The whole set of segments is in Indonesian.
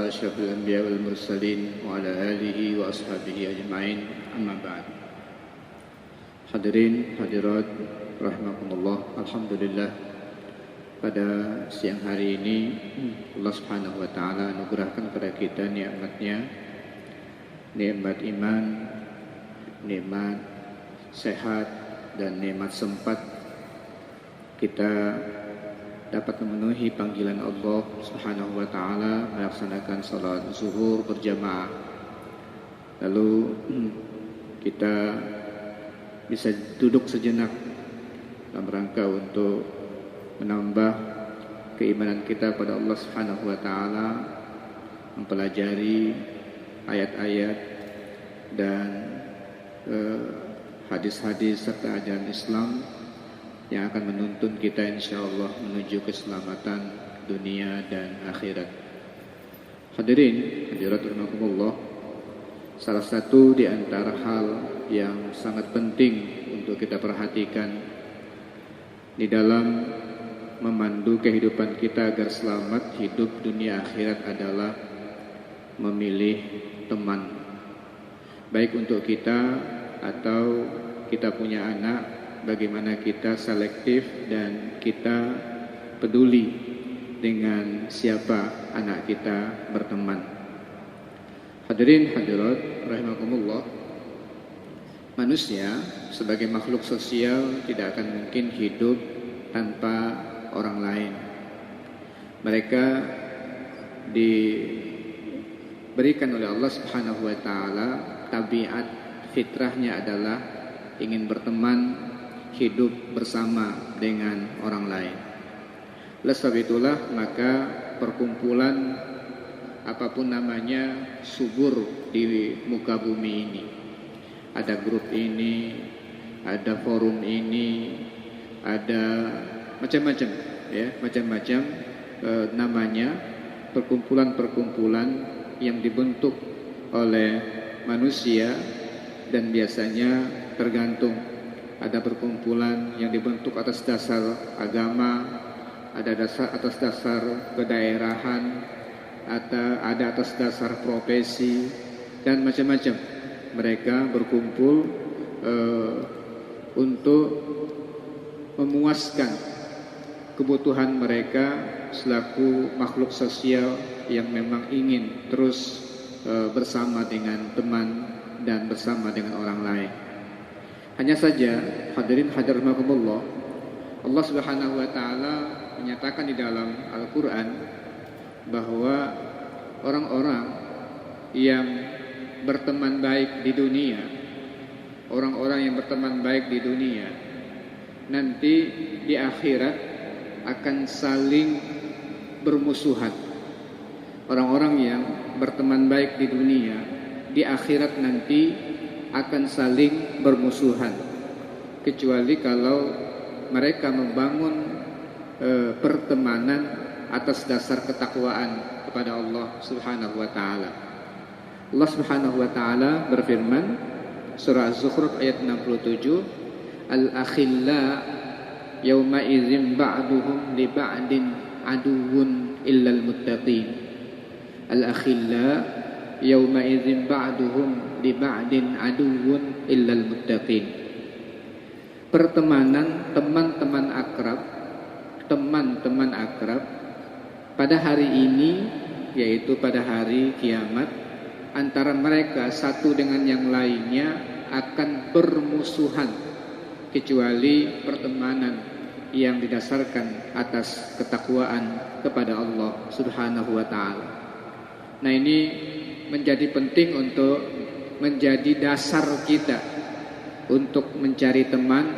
على أشرف الأنبياء والمرسلين وعلى آله وأصحابه أجمعين أما بعد. Hadirin hadirat rahimakumullah, alhamdulillah pada siang hari ini Allah Subhanahu wa taala anugerahkan kepada kita nikmatnya, nikmat iman, nikmat sehat dan nikmat sempat kita dapat memenuhi panggilan Allah Subhanahu wa taala melaksanakan salat zuhur berjamaah. Lalu kita bisa duduk sejenak dalam rangka untuk menambah keimanan kita pada Allah Subhanahu wa taala, mempelajari ayat-ayat dan hadis-hadis serta ajaran Islam yang akan menuntun kita insyaallah menuju keselamatan dunia dan akhirat. Hadirin hadirat rahimakumullah, salah satu di antara hal yang sangat penting untuk kita perhatikan di dalam memandu kehidupan kita agar selamat hidup dunia akhirat adalah memilih teman, baik untuk kita atau kita punya anak. Bagaimana kita selektif dan kita peduli dengan siapa anak kita berteman. Hadirin hadirat rahimakumullah, manusia sebagai makhluk sosial tidak akan mungkin hidup tanpa orang lain. Mereka diberikan oleh Allah Subhanahu wa taala tabiat fitrahnya adalah ingin berteman, hidup bersama dengan orang lain. Oleh sebab itulah maka perkumpulan apapun namanya subur di muka bumi ini. Ada grup ini, ada forum ini, ada macam-macam ya, macam-macam namanya, perkumpulan-perkumpulan yang dibentuk oleh manusia dan biasanya tergantung. Ada perkumpulan yang dibentuk atas dasar agama, ada atas dasar kedaerahan, ada atas dasar profesi dan macam-macam. Mereka berkumpul untuk memuaskan kebutuhan mereka selaku makhluk sosial yang memang ingin terus bersama dengan teman dan bersama dengan orang lain. Hanya saja hadirin hadirat rahimakumullah, Allah Subhanahu wa taala menyatakan di dalam Al-Qur'an bahwa orang-orang yang berteman baik di dunia, orang-orang yang berteman baik di dunia nanti di akhirat akan saling bermusuhan. Orang-orang yang berteman baik di dunia di akhirat nanti akan saling bermusuhan, kecuali kalau mereka membangun pertemanan atas dasar ketakwaan kepada Allah Subhanahu wa taala. Allah Subhanahu wa taala berfirman surah Az-Zukhruf ayat 67, al-akhilla yauma idzin ba'duhum li ba'din aduwwun illal muttaqin. Al-akhilla yauma idzin ba'duhum li ba'din aduwwun illal muttaqin. Pertemanan teman-teman akrab pada hari ini, yaitu pada hari kiamat, antara mereka satu dengan yang lainnya akan bermusuhan, kecuali pertemanan yang didasarkan atas ketakwaan kepada Allah Subhanahu wa taala. Nah, ini menjadi penting untuk menjadi dasar kita untuk mencari teman,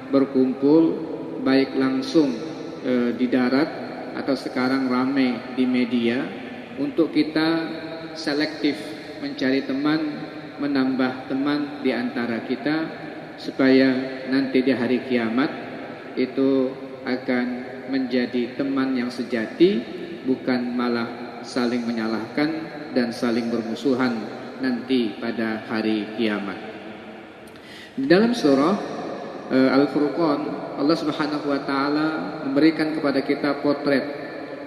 berkumpul baik langsung di darat atau sekarang ramai di media, untuk kita selektif mencari teman, menambah teman di antara kita supaya nanti di hari kiamat itu akan menjadi teman yang sejati, bukan malah saling menyalahkan dan saling bermusuhan nanti pada hari kiamat. Di dalam surah Al-Furqan, Allah Subhanahu wa taala memberikan kepada kita potret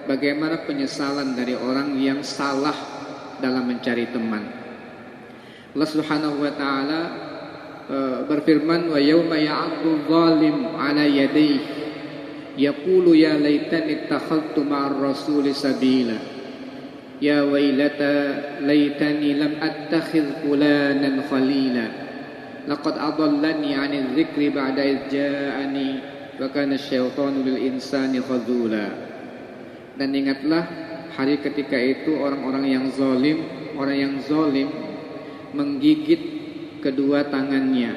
bagaimana penyesalan dari orang yang salah dalam mencari teman. Allah Subhanahu wa taala berfirman, wa yauma ya'addu zalim ala yadayhi yaqulu ya laitani ittakhadtu ma'ar rasuli sabila ya wailata laitani lam attakhidh fulanan khalila laqad adallani 'anil dzikri ba'da idh ja'ani wa kana asyaitanu lil insani khadzula. Dan ingatlah hari ketika itu orang yang zalim menggigit kedua tangannya,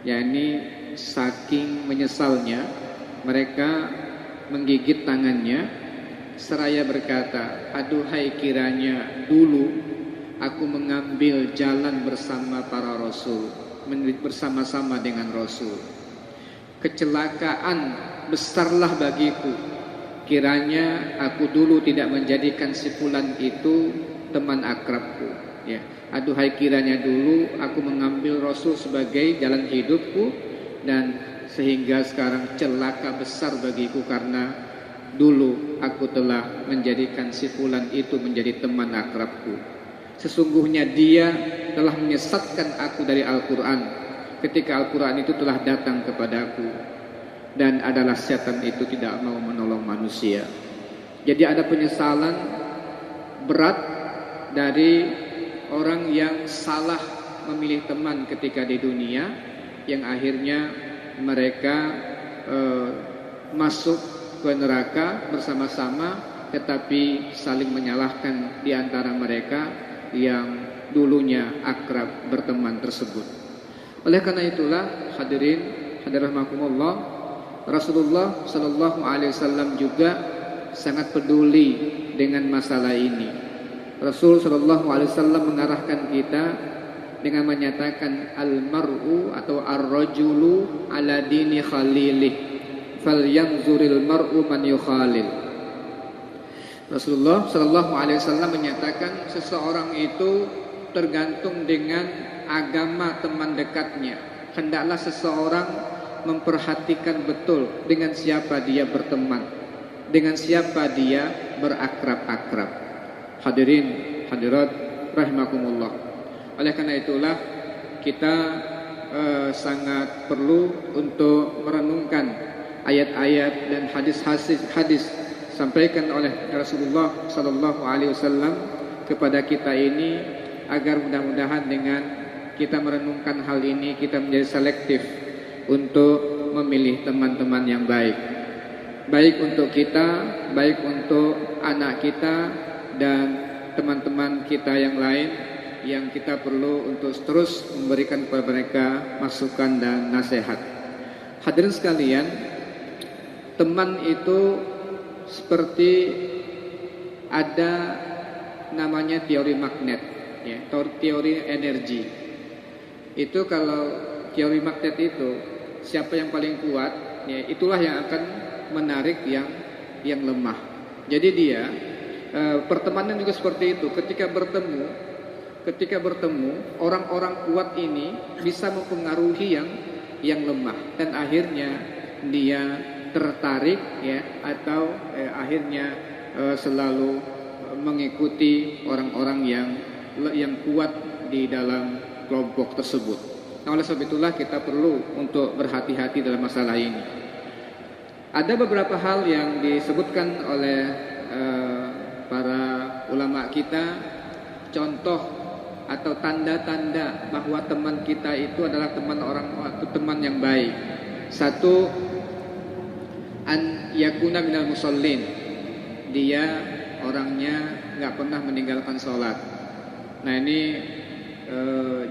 yakni saking menyesalnya mereka menggigit tangannya seraya berkata, aduhai kiranya dulu aku mengambil jalan bersama para rasul, bersama-sama dengan rasul. Kecelakaan besarlah bagiku kiranya aku dulu tidak menjadikan si fulan itu teman akrabku. Ya, aduhai kiranya dulu aku mengambil Rasul sebagai jalan hidupku, dan sehingga sekarang celaka besar bagiku karena dulu aku telah menjadikan si fulan itu menjadi teman akrabku. Sesungguhnya dia telah menyesatkan aku dari Al-Quran ketika Al-Quran itu telah datang kepadaku, dan adalah setan itu tidak mau menolong manusia. Jadi ada penyesalan berat dari orang yang salah memilih teman ketika di dunia, yang akhirnya mereka masuk ke neraka bersama-sama, tetapi saling menyalahkan di antara mereka yang dulunya akrab berteman tersebut. Oleh karena itulah hadirin rahimakumullah, Rasulullah sallallahu alaihi wasallam juga sangat peduli dengan masalah ini. Rasul sallallahu alaihi wasallam mengarahkan kita dengan menyatakan al-mar'u atau ar-rajulu ala dini khalilih falyanzuril mar'u man yukhalil. Rasulullah sallallahu alaihi wasallam menyatakan seseorang itu tergantung dengan agama teman dekatnya. Hendaklah seseorang memperhatikan betul dengan siapa dia berteman, dengan siapa dia berakrab-akrab. Hadirin hadirat rahimakumullah. Oleh karena itulah kita sangat perlu untuk merenungkan ayat-ayat dan hadis sampaikan oleh Rasulullah sallallahu alaihi wasallam kepada kita ini, agar mudah-mudahan dengan kita merenungkan hal ini kita menjadi selektif untuk memilih teman-teman yang baik. Baik untuk kita, baik untuk anak kita dan teman-teman kita yang lain, yang kita perlu untuk terus memberikan kepada mereka masukan dan nasihat. Hadirin sekalian, teman itu seperti ada namanya teori magnet, ya, teori energi. Itu kalau teori magnet itu siapa yang paling kuat, ya, itulah yang akan menarik yang lemah. Jadi dia pertemanan juga seperti itu. Ketika bertemu orang-orang kuat ini bisa mempengaruhi yang lemah, dan akhirnya dia tertarik, ya, atau akhirnya selalu mengikuti orang-orang yang kuat di dalam kelompok tersebut. Nah, oleh sebab itulah kita perlu untuk berhati-hati dalam masalah ini. Ada beberapa hal yang disebutkan oleh para ulama kita, contoh atau tanda-tanda bahwa teman kita itu adalah teman yang baik. Satu, an yakuna minal musallin, dia orangnya nggak pernah meninggalkan sholat. Nah ini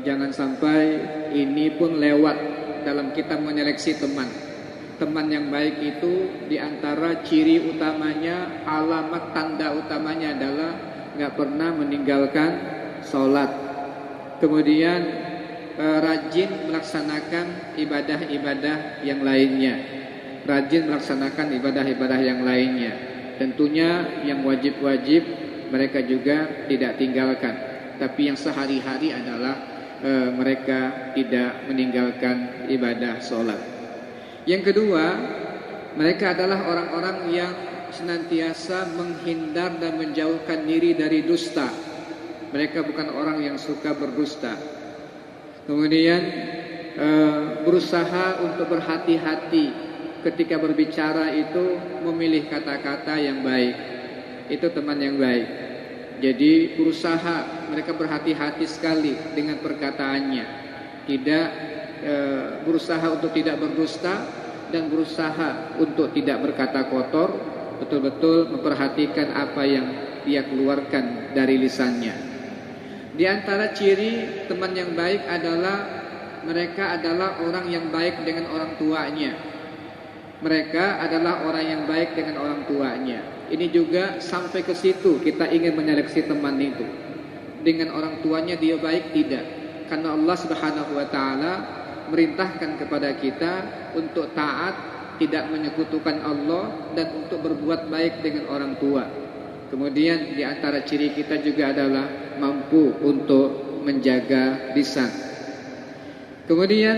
jangan sampai ini pun lewat dalam kita menyeleksi teman. Teman yang baik itu diantara ciri utamanya, alamat tanda utamanya adalah nggak pernah meninggalkan sholat. Kemudian rajin melaksanakan ibadah-ibadah yang lainnya. Rajin melaksanakan ibadah-ibadah yang lainnya. Tentunya yang wajib-wajib mereka juga tidak tinggalkan. Tapi yang sehari-hari adalah mereka tidak meninggalkan ibadah sholat. Yang kedua, mereka adalah orang-orang yang senantiasa menghindar dan menjauhkan diri dari dusta. Mereka bukan orang yang suka berdusta. Kemudian berusaha untuk berhati-hati ketika berbicara itu, memilih kata-kata yang baik. Itu teman yang baik. Jadi berusaha mereka berhati-hati sekali dengan perkataannya. Tidak berusaha untuk tidak berdusta dan berusaha untuk tidak berkata kotor. Betul-betul memperhatikan apa yang dia keluarkan dari lisannya. Di antara ciri teman yang baik adalah mereka adalah orang yang baik dengan orang tuanya. Mereka adalah orang yang baik dengan orang tuanya. Ini juga sampai ke situ kita ingin menyeleksi teman itu. Dengan orang tuanya dia baik, tidak. Karena Allah Subhanahu wa taala merintahkan kepada kita untuk taat, tidak menyekutukan Allah, dan untuk berbuat baik dengan orang tua. Kemudian di antara ciri kita juga adalah mampu untuk menjaga lisan. Kemudian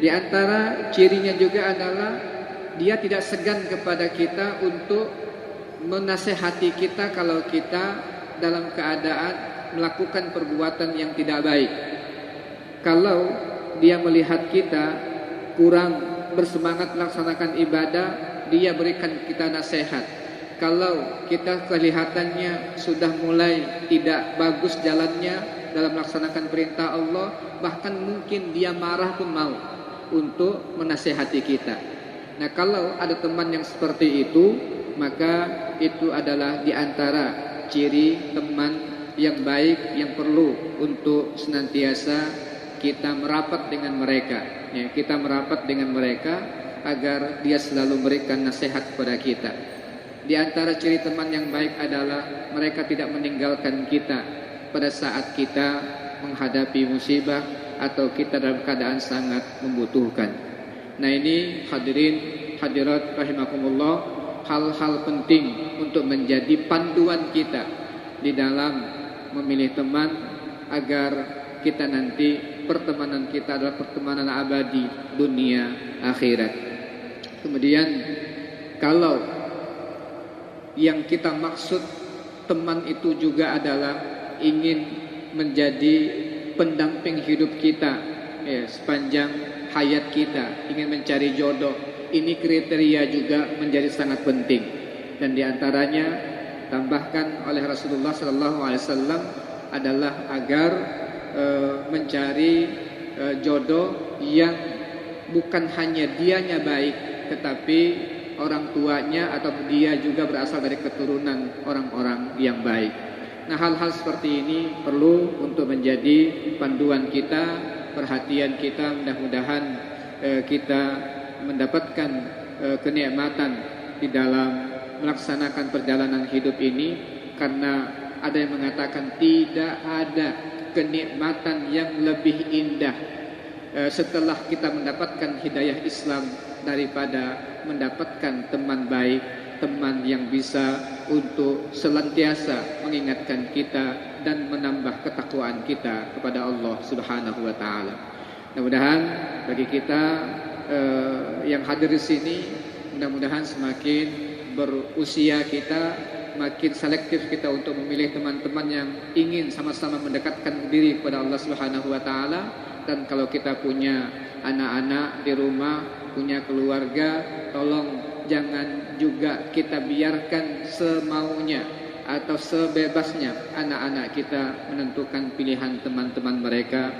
di antara cirinya juga adalah dia tidak segan kepada kita untuk menasehati kita kalau kita dalam keadaan melakukan perbuatan yang tidak baik. Kalau dia melihat kita kurang bersemangat melaksanakan ibadah, dia berikan kita nasihat. Kalau kita kelihatannya sudah mulai tidak bagus jalannya dalam melaksanakan perintah Allah, bahkan mungkin dia marah pun mau untuk menasehati kita. Nah, kalau ada teman yang seperti itu, maka itu adalah di antara ciri teman yang baik yang perlu untuk senantiasa kita merapat dengan mereka. Ya, kita merapat dengan mereka agar dia selalu memberikan nasihat kepada kita. Di antara ciri teman yang baik adalah mereka tidak meninggalkan kita pada saat kita menghadapi musibah atau kita dalam keadaan sangat membutuhkan. Nah, ini hadirin hadirat rahimakumullah, hal-hal penting untuk menjadi panduan kita di dalam memilih teman agar kita nanti pertemanan kita adalah pertemanan abadi dunia akhirat. Kemudian kalau yang kita maksud teman itu juga adalah ingin menjadi pendamping hidup kita sepanjang hayat kita, ingin mencari jodoh, ini kriteria juga menjadi sangat penting. Dan diantaranya tambahkan oleh Rasulullah SAW adalah agar mencari jodoh yang bukan hanya dianya baik, tetapi orang tuanya atau dia juga berasal dari keturunan orang-orang yang baik. Nah, hal-hal seperti ini perlu untuk menjadi panduan kita, perhatian kita. Mudah-mudahan kita mendapatkan kenikmatan di dalam melaksanakan perjalanan hidup ini, karena ada yang mengatakan tidak ada kenikmatan yang lebih indah setelah kita mendapatkan hidayah Islam daripada mendapatkan teman baik, teman yang bisa untuk senantiasa mengingatkan kita dan menambah ketakwaan kita kepada Allah Subhanahu wa taala. Mudah-mudahan bagi kita yang hadir di sini, mudah-mudahan semakin berusia kita, makin selektif kita untuk memilih teman-teman yang ingin sama-sama mendekatkan diri kepada Allah Subhanahu wa taala. Dan kalau kita punya anak-anak di rumah, punya keluarga, tolong jangan juga kita biarkan semaunya atau sebebasnya anak-anak kita menentukan pilihan teman-teman mereka.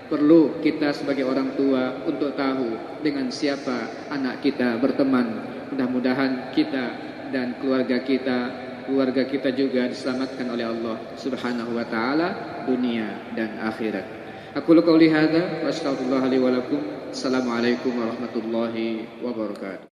Perlu kita sebagai orang tua untuk tahu dengan siapa anak kita berteman. Mudah-mudahan kita dan keluarga kita juga diselamatkan oleh Allah Subhanahu wa taala dunia dan akhirat. Aku qouli hadza wa astaghfirullah li wa lakum. Assalamualaikum warahmatullahi wabarakatuh.